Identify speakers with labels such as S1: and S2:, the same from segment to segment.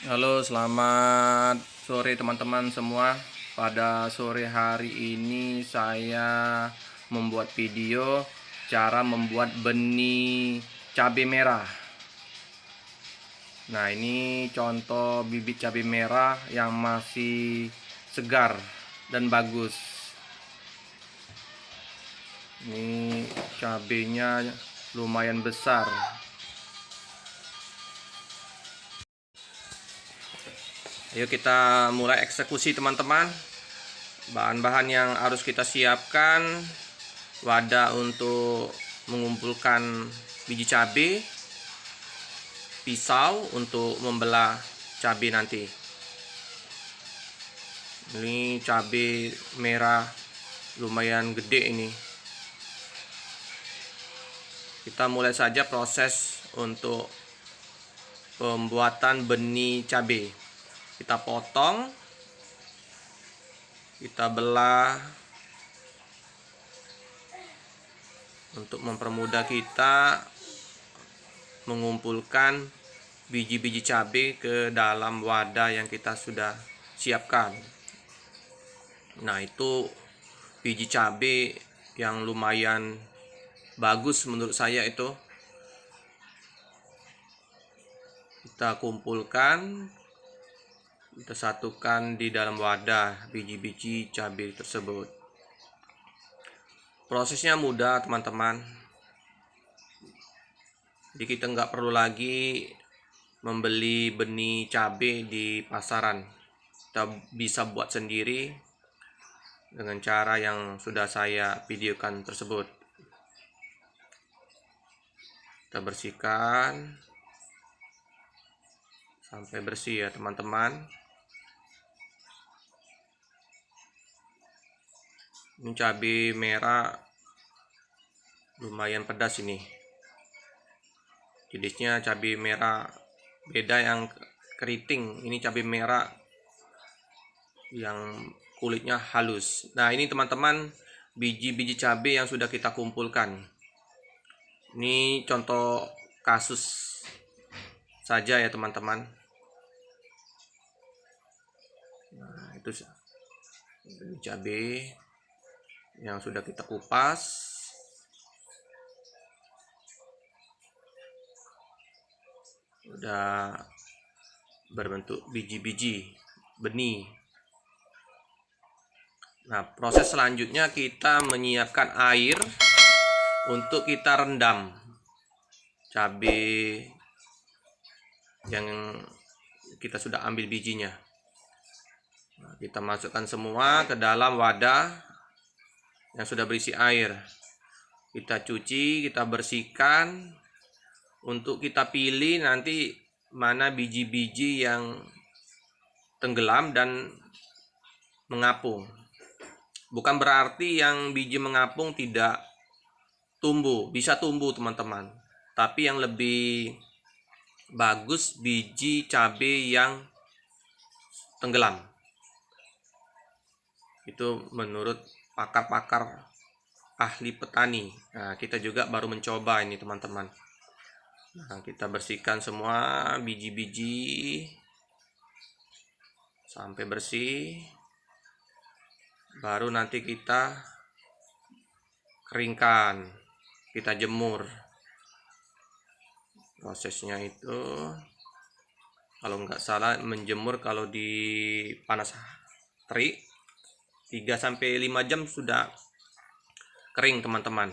S1: Halo, selamat sore teman-teman semua. Pada sore hari ini saya membuat video cara membuat benih cabai merah. Nah, ini contoh bibit cabai merah yang masih segar dan bagus. Ini cabenya lumayan besar. Ayo kita mulai eksekusi teman-teman. Bahan-bahan yang harus kita siapkan: wadah untuk mengumpulkan biji cabai, pisau untuk membelah cabai nanti. Ini cabai merah lumayan gede ini. Kita mulai saja proses untuk pembuatan benih cabai. Kita potong, kita belah untuk mempermudah kita mengumpulkan biji-biji cabai ke dalam wadah yang kita sudah siapkan. Nah, itu biji cabai yang lumayan bagus menurut saya itu. Kita kumpulkan, kita satukan di dalam wadah biji-biji cabai tersebut. Prosesnya mudah teman-teman. Jadi kita nggak perlu lagi membeli benih cabai di pasaran. Kita bisa buat sendiri dengan cara yang sudah saya videokan tersebut. Kita bersihkan sampai bersih ya teman-teman. Ini cabai merah lumayan pedas ini. Jenisnya cabai merah beda yang keriting. Ini cabai merah yang kulitnya halus. Nah, ini teman-teman biji-biji cabai yang sudah kita kumpulkan. Ini contoh kasus saja ya teman-teman. Nah, itu cabai yang sudah kita kupas. Sudah berbentuk biji-biji benih. Nah, proses selanjutnya kita menyiapkan air untuk kita rendam cabai yang kita sudah ambil bijinya. Nah, kita masukkan semua ke dalam wadah yang sudah berisi air. Kita cuci, kita bersihkan untuk kita pilih nanti mana biji-biji yang tenggelam dan mengapung. Bukan berarti yang biji mengapung tidak tumbuh, bisa tumbuh teman-teman. Tapi yang lebih bagus biji cabai yang tenggelam. Itu menurut pakar-pakar ahli petani. Nah, kita juga baru mencoba ini teman-teman. Nah, kita bersihkan semua biji-biji sampai bersih. Baru nanti kita keringkan, kita jemur. Prosesnya itu kalau nggak salah menjemur kalau di panas terik 3-5 jam sudah kering teman-teman.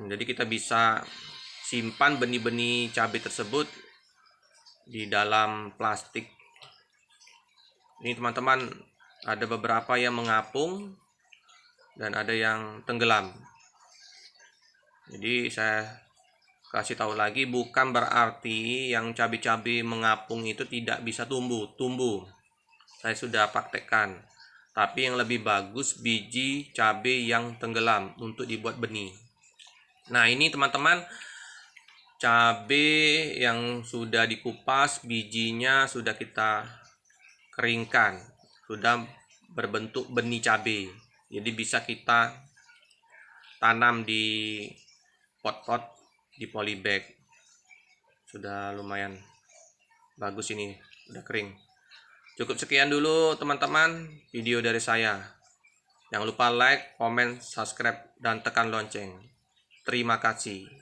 S1: Jadi kita bisa simpan benih-benih cabai tersebut di dalam plastik. Ini teman-teman, ada beberapa yang mengapung dan ada yang tenggelam. Jadi saya kasih tahu lagi, bukan berarti yang cabai-cabai mengapung itu tidak bisa tumbuh. Saya sudah praktekkan. Tapi yang lebih bagus biji cabai yang tenggelam untuk dibuat benih. Nah, ini teman-teman cabai yang sudah dikupas, bijinya sudah kita keringkan, sudah berbentuk benih cabai. Jadi bisa kita tanam di pot-pot, di polybag. Sudah lumayan bagus ini. udah kering. Cukup sekian dulu teman-teman video dari saya. Jangan lupa like, komen, subscribe, dan tekan lonceng. Terima kasih.